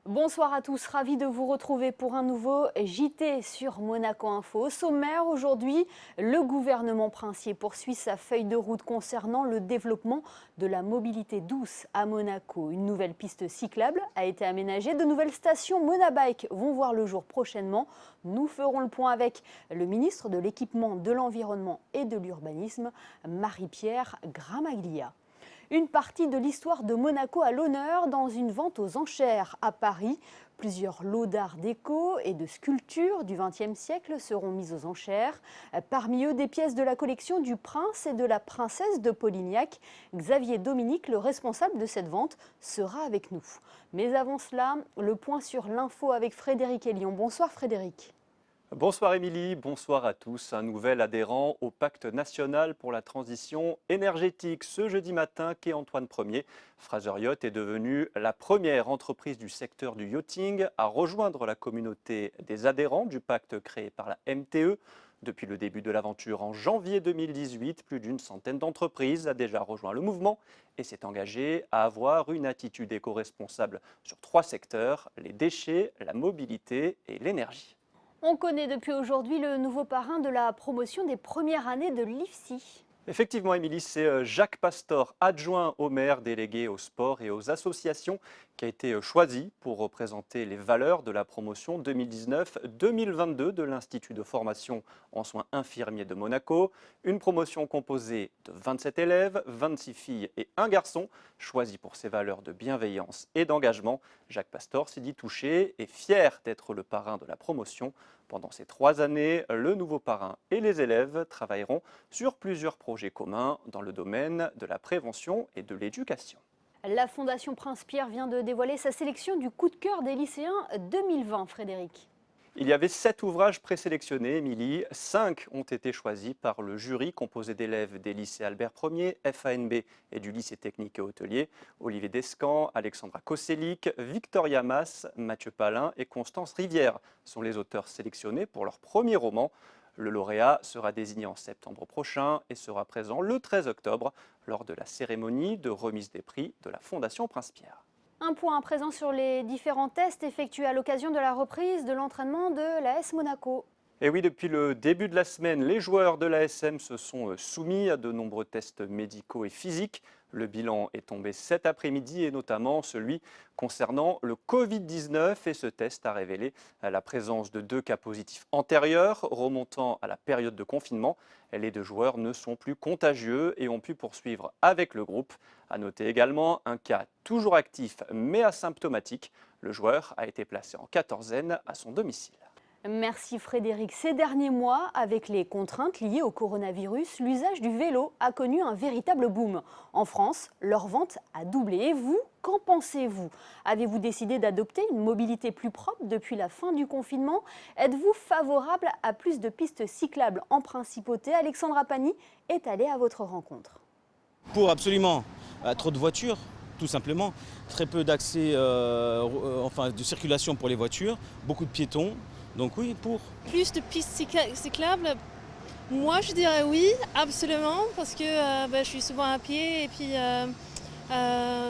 Bonsoir à tous, ravi de vous retrouver pour un nouveau JT sur Monaco Info. Au sommaire aujourd'hui, le gouvernement princier poursuit sa feuille de route concernant le développement de la mobilité douce à Monaco. Une nouvelle piste cyclable a été aménagée, de nouvelles stations Monabike vont voir le jour prochainement. Nous ferons le point avec le ministre de l'Équipement, de l'Environnement et de l'Urbanisme, Marie-Pierre Gramaglia. Une partie de l'histoire de Monaco à l'honneur dans une vente aux enchères à Paris. Plusieurs lots d'art déco et de sculptures du XXe siècle seront mis aux enchères. Parmi eux, des pièces de la collection du prince et de la princesse de Polignac. Xavier Dominique, le responsable de cette vente, sera avec nous. Mais avant cela, le point sur l'info avec Frédéric Elion. Bonsoir Frédéric. Bonsoir Émilie, bonsoir à tous. Un nouvel adhérent au pacte national pour la transition énergétique. Ce jeudi matin, quai Antoine Ier, Fraser Yacht est devenue la première entreprise du secteur du yachting à rejoindre la communauté des adhérents du pacte créé par la MTE. Depuis le début de l'aventure en janvier 2018, plus d'une centaine d'entreprises a déjà rejoint le mouvement et s'est engagée à avoir une attitude éco-responsable sur 3 secteurs, les déchets, la mobilité et l'énergie. On connaît depuis aujourd'hui le nouveau parrain de la promotion des premières années de l'IFSI. Effectivement, Émilie, c'est Jacques Pastor, adjoint au maire, délégué au sport et aux associations, qui a été choisi pour représenter les valeurs de la promotion 2019-2022 de l'Institut de formation en soins infirmiers de Monaco. Une promotion composée de 27 élèves, 26 filles et un garçon, choisi pour ses valeurs de bienveillance et d'engagement. Jacques Pastor s'est dit touché et fier d'être le parrain de la promotion. Pendant ces 3 années, le nouveau parrain et les élèves travailleront sur plusieurs projets communs dans le domaine de la prévention et de l'éducation. La Fondation Prince-Pierre vient de dévoiler sa sélection du coup de cœur des lycéens 2020, Frédéric. Il y avait 7 ouvrages présélectionnés, Émilie. 5 ont été choisis par le jury composé d'élèves des lycées Albert Ier, FANB et du lycée technique et hôtelier. Olivier Descamps, Alexandra Koselik, Victoria Mas, Mathieu Palin et Constance Rivière sont les auteurs sélectionnés pour leur premier roman. Le lauréat sera désigné en septembre prochain et sera présent le 13 octobre lors de la cérémonie de remise des prix de la Fondation Prince-Pierre. Un point à présent sur les différents tests effectués à l'occasion de la reprise de l'entraînement de l'AS Monaco. Et oui, depuis le début de la semaine, les joueurs de l'ASM se sont soumis à de nombreux tests médicaux et physiques. Le bilan est tombé cet après-midi et notamment celui concernant le Covid-19 et ce test a révélé la présence de 2 cas positifs antérieurs remontant à la période de confinement. Les 2 joueurs ne sont plus contagieux et ont pu poursuivre avec le groupe. À noter également un cas toujours actif mais asymptomatique. Le joueur a été placé en quatorzaine à son domicile. Merci Frédéric. Ces derniers mois, avec les contraintes liées au coronavirus, l'usage du vélo a connu un véritable boom. En France, leur vente a doublé. Et vous, qu'en pensez-vous? Avez-vous décidé d'adopter une mobilité plus propre depuis la fin du confinement? Êtes-vous favorable à plus de pistes cyclables en principauté? Alexandra Pani est allée à votre rencontre. Pour absolument. Trop de voitures, tout simplement. Très peu d'accès, de circulation pour les voitures, beaucoup de piétons. Donc oui, pour. Plus de pistes cyclables, moi je dirais oui, absolument, parce que je suis souvent à pied et puis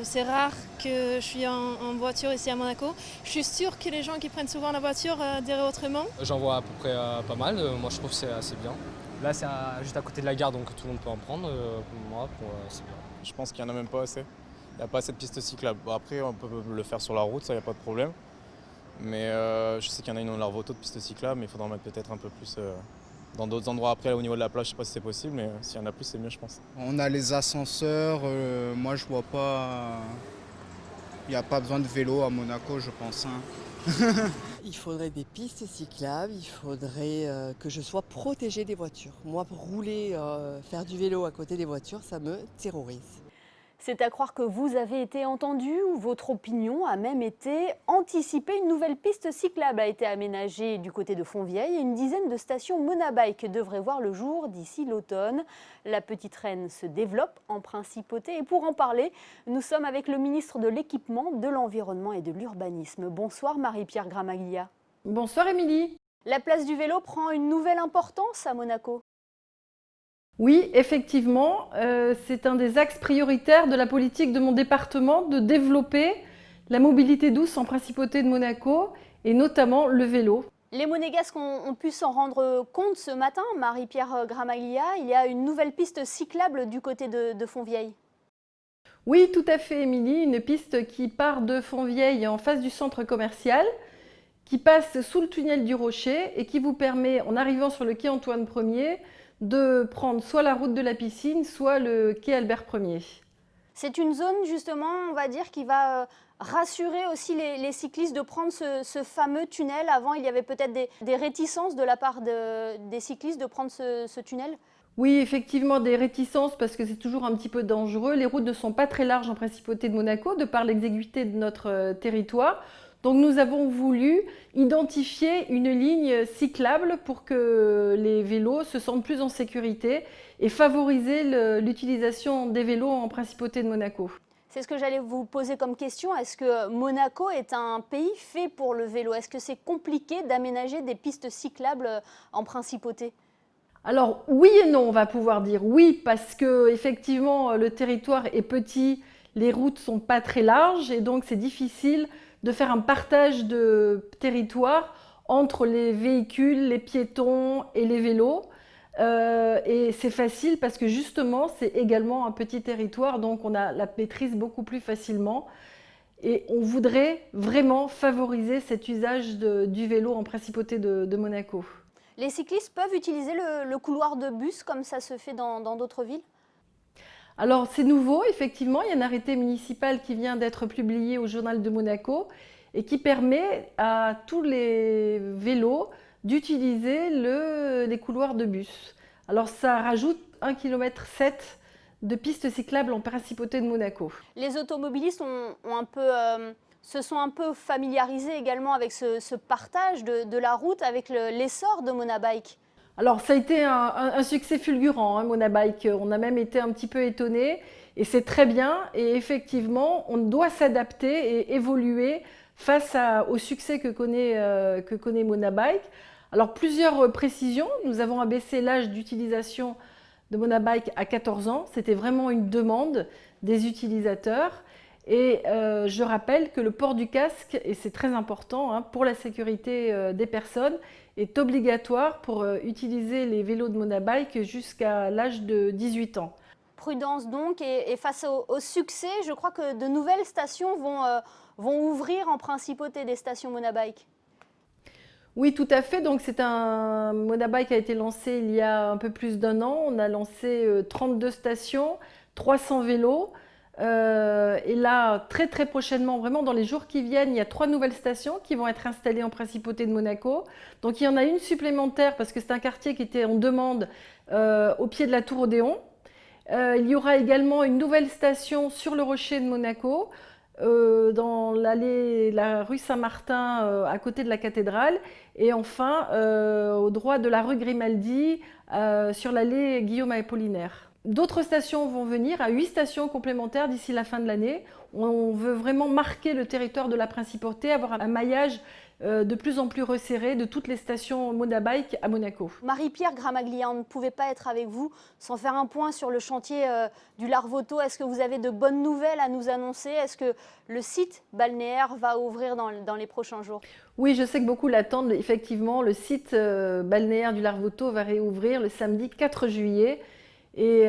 c'est rare que je suis en voiture ici à Monaco. Je suis sûre que les gens qui prennent souvent la voiture diraient autrement. J'en vois à peu près pas mal, moi je trouve que c'est assez bien. Là c'est juste à côté de la gare donc tout le monde peut en prendre, c'est bien. Je pense qu'il n'y en a même pas assez. Il n'y a pas assez de pistes cyclables. Bon, après on peut le faire sur la route, ça il n'y a pas de problème. Mais je sais qu'il y en a une dans leur voto de pistes cyclables, mais il faudra en mettre peut-être un peu plus dans d'autres endroits. Après au niveau de la plage, je ne sais pas si c'est possible, mais s'il y en a plus c'est mieux je pense. On a les ascenseurs, moi je vois pas. Il n'y a pas besoin de vélo à Monaco je pense. Il faudrait des pistes cyclables, il faudrait que je sois protégée des voitures. Moi pour rouler, faire du vélo à côté des voitures, ça me terrorise. C'est à croire que vous avez été entendu ou votre opinion a même été anticipée. Une nouvelle piste cyclable a été aménagée du côté de Fontvieille et une dizaine de stations Monabike devraient voir le jour d'ici l'automne. La petite reine se développe en principauté et pour en parler, nous sommes avec le ministre de l'Équipement, de l'Environnement et de l'Urbanisme. Bonsoir Marie-Pierre Gramaglia. Bonsoir Émilie. La place du vélo prend une nouvelle importance à Monaco. Oui, effectivement, c'est un des axes prioritaires de la politique de mon département, de développer la mobilité douce en principauté de Monaco et notamment le vélo. Les Monégasques ont pu s'en rendre compte ce matin, Marie-Pierre Gramaglia. Il y a une nouvelle piste cyclable du côté de Fontvieille. Oui, tout à fait, Émilie. Une piste qui part de Fontvieille en face du centre commercial, qui passe sous le tunnel du Rocher et qui vous permet, en arrivant sur le quai Antoine Ier, de prendre soit la route de la piscine, soit le quai Albert Ier. C'est une zone, justement, on va dire, qui va rassurer aussi les cyclistes de prendre ce fameux tunnel. Avant, il y avait peut-être des réticences de la part des cyclistes de prendre ce tunnel. Oui, effectivement, des réticences parce que c'est toujours un petit peu dangereux. Les routes ne sont pas très larges en principauté de Monaco, de par l'exiguïté de notre territoire. Donc nous avons voulu identifier une ligne cyclable pour que les vélos se sentent plus en sécurité et favoriser l'utilisation des vélos en principauté de Monaco. C'est ce que j'allais vous poser comme question. Est-ce que Monaco est un pays fait pour le vélo? Est-ce que c'est compliqué d'aménager des pistes cyclables en principauté? Alors oui et non, on va pouvoir dire oui parce que effectivement le territoire est petit, les routes sont pas très larges et donc c'est difficile de faire un partage de territoire entre les véhicules, les piétons et les vélos. Et c'est facile parce que justement c'est également un petit territoire, donc on a la maîtrise beaucoup plus facilement. Et on voudrait vraiment favoriser cet usage du vélo en principauté de Monaco. Les cyclistes peuvent utiliser le couloir de bus comme ça se fait dans d'autres villes? Alors c'est nouveau, effectivement, il y a un arrêté municipal qui vient d'être publié au Journal de Monaco et qui permet à tous les vélos d'utiliser les couloirs de bus. Alors ça rajoute 1,7 km de pistes cyclables en principauté de Monaco. Les automobilistes se sont un peu familiarisés également avec ce partage de la route, avec l'essor de Monabike. Alors ça a été un succès fulgurant, hein, Monabike. On a même été un petit peu étonnés et c'est très bien. Et effectivement, on doit s'adapter et évoluer face au succès que connaît Monabike. Alors plusieurs précisions. Nous avons abaissé l'âge d'utilisation de Monabike à 14 ans. C'était vraiment une demande des utilisateurs. Et je rappelle que le port du casque, et c'est très important hein, pour la sécurité des personnes, est obligatoire pour utiliser les vélos de Monabike jusqu'à l'âge de 18 ans. Prudence donc, et face au succès, je crois que de nouvelles stations vont ouvrir en principauté, des stations Monabike. Oui, tout à fait. Donc Monabike a été lancé il y a un peu plus d'1 an. On a lancé 32 stations, 300 vélos. Et là, très prochainement, vraiment dans les jours qui viennent, il y a 3 nouvelles stations qui vont être installées en principauté de Monaco. Donc il y en a une supplémentaire parce que c'est un quartier qui était en demande au pied de la Tour Odéon. Il y aura également une nouvelle station sur le Rocher de Monaco, dans la rue Saint-Martin, à côté de la cathédrale. Et enfin, au droit de la rue Grimaldi, sur l'allée Guillaume Apollinaire. D'autres stations vont venir, à 8 stations complémentaires d'ici la fin de l'année. On veut vraiment marquer le territoire de la principauté, avoir un maillage de plus en plus resserré de toutes les stations Monabike à Monaco. Marie-Pierre Gramaglia, on ne pouvait pas être avec vous sans faire un point sur le chantier du Larvoto. Est-ce que vous avez de bonnes nouvelles à nous annoncer? Est-ce que le site balnéaire va ouvrir dans les prochains jours? Oui, je sais que beaucoup l'attendent. Effectivement, le site balnéaire du Larvoto va réouvrir le samedi 4 juillet. Et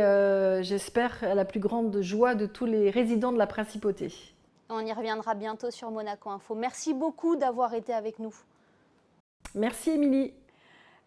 j'espère à la plus grande joie de tous les résidents de la principauté. On y reviendra bientôt sur Monaco Info. Merci beaucoup d'avoir été avec nous. Merci Émilie.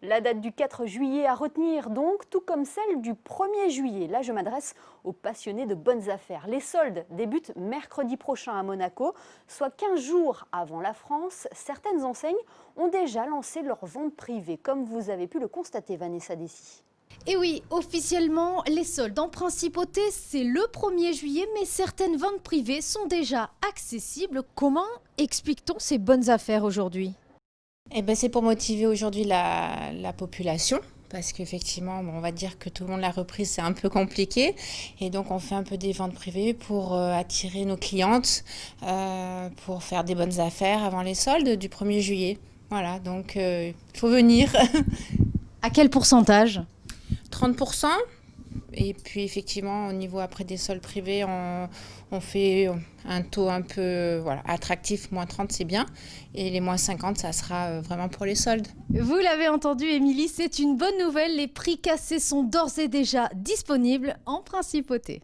La date du 4 juillet à retenir donc, tout comme celle du 1er juillet. Là, je m'adresse aux passionnés de bonnes affaires. Les soldes débutent mercredi prochain à Monaco, soit 15 jours avant la France. Certaines enseignes ont déjà lancé leur vente privée, comme vous avez pu le constater, Vanessa Dessy. Et oui, officiellement, les soldes en principauté, c'est le 1er juillet, mais certaines ventes privées sont déjà accessibles. Comment explique-t-on ces bonnes affaires aujourd'hui? C'est pour motiver aujourd'hui la population. Parce qu'effectivement, on va dire que tout le monde l'a reprise, c'est un peu compliqué. Et donc, on fait un peu des ventes privées pour attirer nos clientes, pour faire des bonnes affaires avant les soldes du 1er juillet. Voilà, donc il faut venir. À quel pourcentage? 30%. Et puis effectivement, au niveau après des sols privés, on fait un taux un peu attractif, moins 30 c'est bien. Et les moins 50, ça sera vraiment pour les soldes. Vous l'avez entendu, Émilie, c'est une bonne nouvelle. Les prix cassés sont d'ores et déjà disponibles en principauté.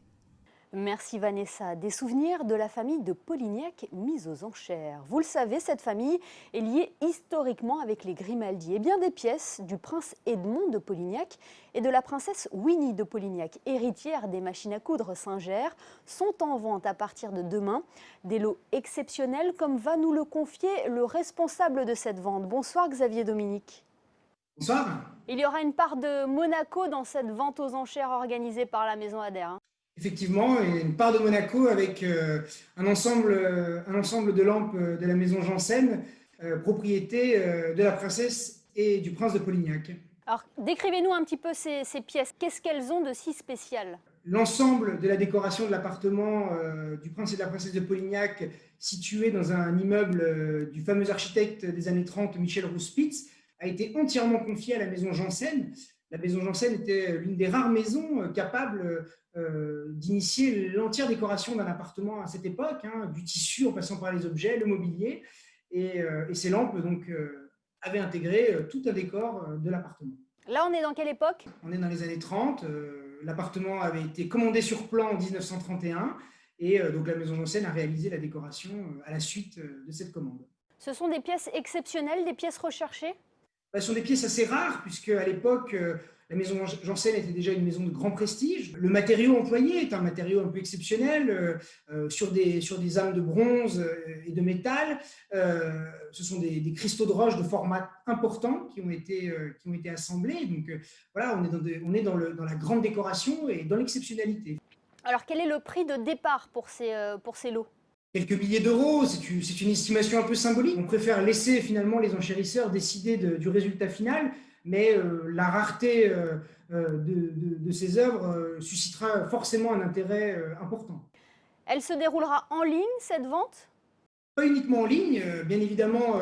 Merci Vanessa. Des souvenirs de la famille de Polignac mise aux enchères. Vous le savez, cette famille est liée historiquement avec les Grimaldi. Et bien des pièces du prince Edmond de Polignac et de la princesse Winnie de Polignac, héritière des machines à coudre Singer, sont en vente à partir de demain. Des lots exceptionnels, comme va nous le confier le responsable de cette vente. Bonsoir Xavier Dominique. Bonsoir. Il y aura une part de Monaco dans cette vente aux enchères organisée par la Maison Adair. Effectivement, et une part de Monaco avec un ensemble de lampes de la maison Janssen, propriété de la princesse et du prince de Polignac. Alors, décrivez-nous un petit peu ces pièces. Qu'est-ce qu'elles ont de si spécial ? L'ensemble de la décoration de l'appartement du prince et de la princesse de Polignac, situé dans un immeuble du fameux architecte des années 30, Michel Rouspitz, a été entièrement confié à la maison Janssen. La maison Janssen était l'une des rares maisons capables d'initier l'entière décoration d'un appartement à cette époque, du tissu en passant par les objets, le mobilier, et ces lampes donc, avaient intégré tout un décor de l'appartement. Là, on est dans quelle époque ? On est dans les années 30, l'appartement avait été commandé sur plan en 1931, et donc la maison Janssen a réalisé la décoration à la suite de cette commande. Ce sont des pièces exceptionnelles, des pièces recherchées ? Ce sont des pièces assez rares, puisque à l'époque, la maison Janssen était déjà une maison de grand prestige. Le matériau employé est un matériau un peu exceptionnel, sur des âmes de bronze et de métal. Ce sont des cristaux de roche de format important qui ont été assemblés. Donc voilà, on est dans la grande décoration et dans l'exceptionnalité. Alors quel est le prix de départ pour ces lots ? Quelques milliers d'euros, c'est une estimation un peu symbolique. On préfère laisser finalement les enchérisseurs décider du résultat final, mais la rareté de ces œuvres suscitera forcément un intérêt important. Elle se déroulera en ligne, cette vente ? Pas uniquement en ligne, bien évidemment,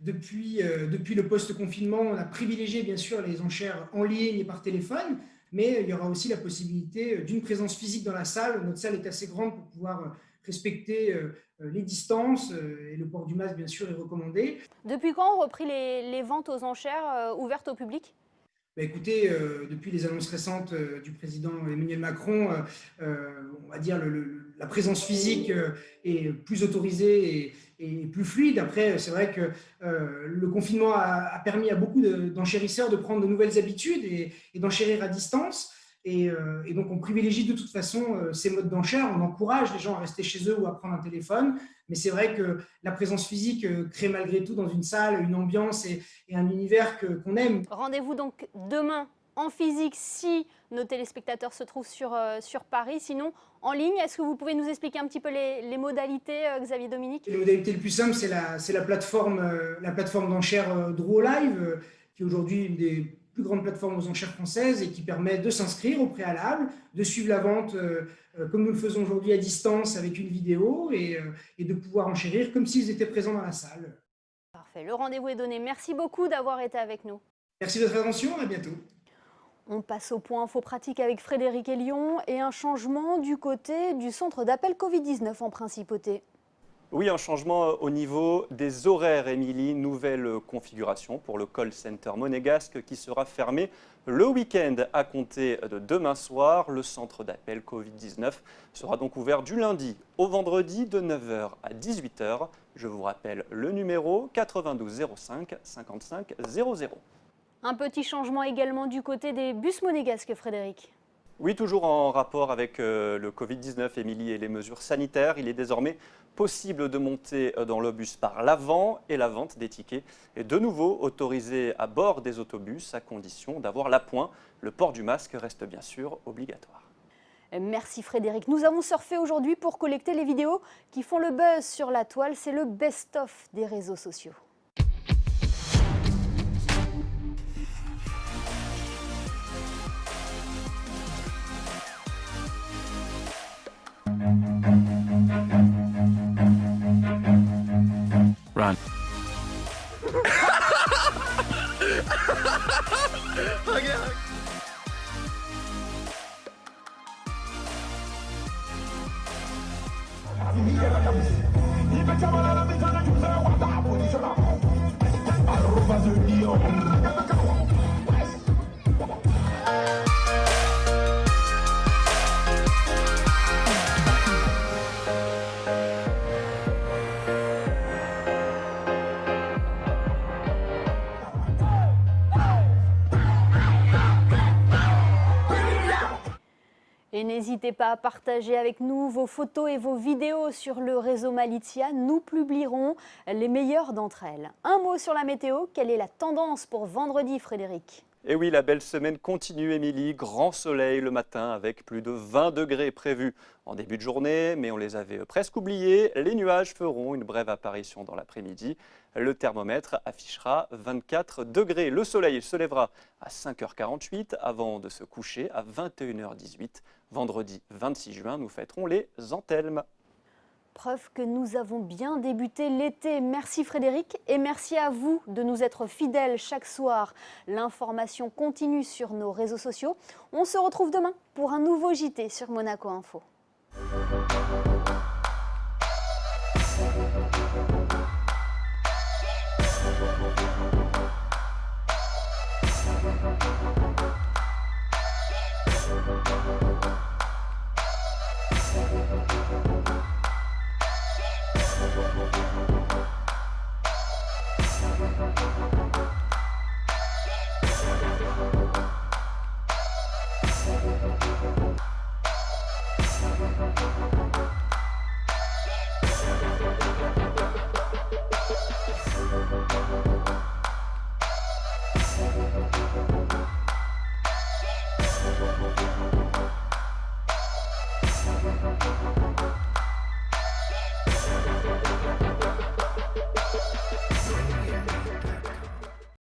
depuis le post-confinement, on a privilégié bien sûr les enchères en ligne et par téléphone, mais il y aura aussi la possibilité d'une présence physique dans la salle. Notre salle est assez grande pour pouvoir respecter les distances et le port du masque, bien sûr, est recommandé. Depuis quand ont repris les ventes aux enchères ouvertes au public ? Écoutez, depuis les annonces récentes du président Emmanuel Macron, on va dire la présence physique est plus autorisée et plus fluide. Après, c'est vrai que le confinement a permis à beaucoup d'enchérisseurs de prendre de nouvelles habitudes et d'enchérir à distance. Et donc, on privilégie de toute façon ces modes d'enchères. On encourage les gens à rester chez eux ou à prendre un téléphone. Mais c'est vrai que la présence physique crée malgré tout dans une salle une ambiance et un univers qu'on aime. Rendez-vous donc demain en physique si nos téléspectateurs se trouvent sur Paris. Sinon, en ligne, est-ce que vous pouvez nous expliquer un petit peu les modalités, Xavier Dominique ? Les modalités les plus simples, c'est la plateforme d'enchères DrawLive, qui est aujourd'hui une des plus grande plateforme aux enchères françaises et qui permet de s'inscrire au préalable, de suivre la vente comme nous le faisons aujourd'hui à distance avec une vidéo et de pouvoir enchérir comme s'ils étaient présents dans la salle. Parfait, le rendez-vous est donné. Merci beaucoup d'avoir été avec nous. Merci de votre attention, à bientôt. On passe au point info pratique avec Frédéric Elion et un changement du côté du centre d'appel Covid-19 en principauté. Oui, un changement au niveau des horaires, Émilie. Nouvelle configuration pour le call center monégasque qui sera fermé le week-end à compter de demain soir. Le centre d'appel Covid-19 sera donc ouvert du lundi au vendredi de 9h à 18h. Je vous rappelle le numéro 92 05 55 00. Un petit changement également du côté des bus monégasques, Frédéric. Oui, toujours en rapport avec le Covid-19, Émilie, et les mesures sanitaires. Il est désormais possible de monter dans le bus par l'avant et la vente des tickets est de nouveau autorisée à bord des autobus à condition d'avoir l'appoint. Le port du masque reste bien sûr obligatoire. Merci Frédéric. Nous avons surfé aujourd'hui pour collecter les vidéos qui font le buzz sur la toile. C'est le best-of des réseaux sociaux. Run. Et n'hésitez pas à partager avec nous vos photos et vos vidéos sur le réseau Malizia. Nous publierons les meilleures d'entre elles. Un mot sur la météo. Quelle est la tendance pour vendredi, Frédéric ? Et oui, la belle semaine continue, Émilie. Grand soleil le matin avec plus de 20 degrés prévus en début de journée, mais on les avait presque oubliés. Les nuages feront une brève apparition dans l'après-midi. Le thermomètre affichera 24 degrés. Le soleil se lèvera à 5h48 avant de se coucher à 21h18. Vendredi 26 juin, nous fêterons les Antelmes. Preuve que nous avons bien débuté l'été. Merci Frédéric et merci à vous de nous être fidèles chaque soir. L'information continue sur nos réseaux sociaux. On se retrouve demain pour un nouveau JT sur Monaco Info.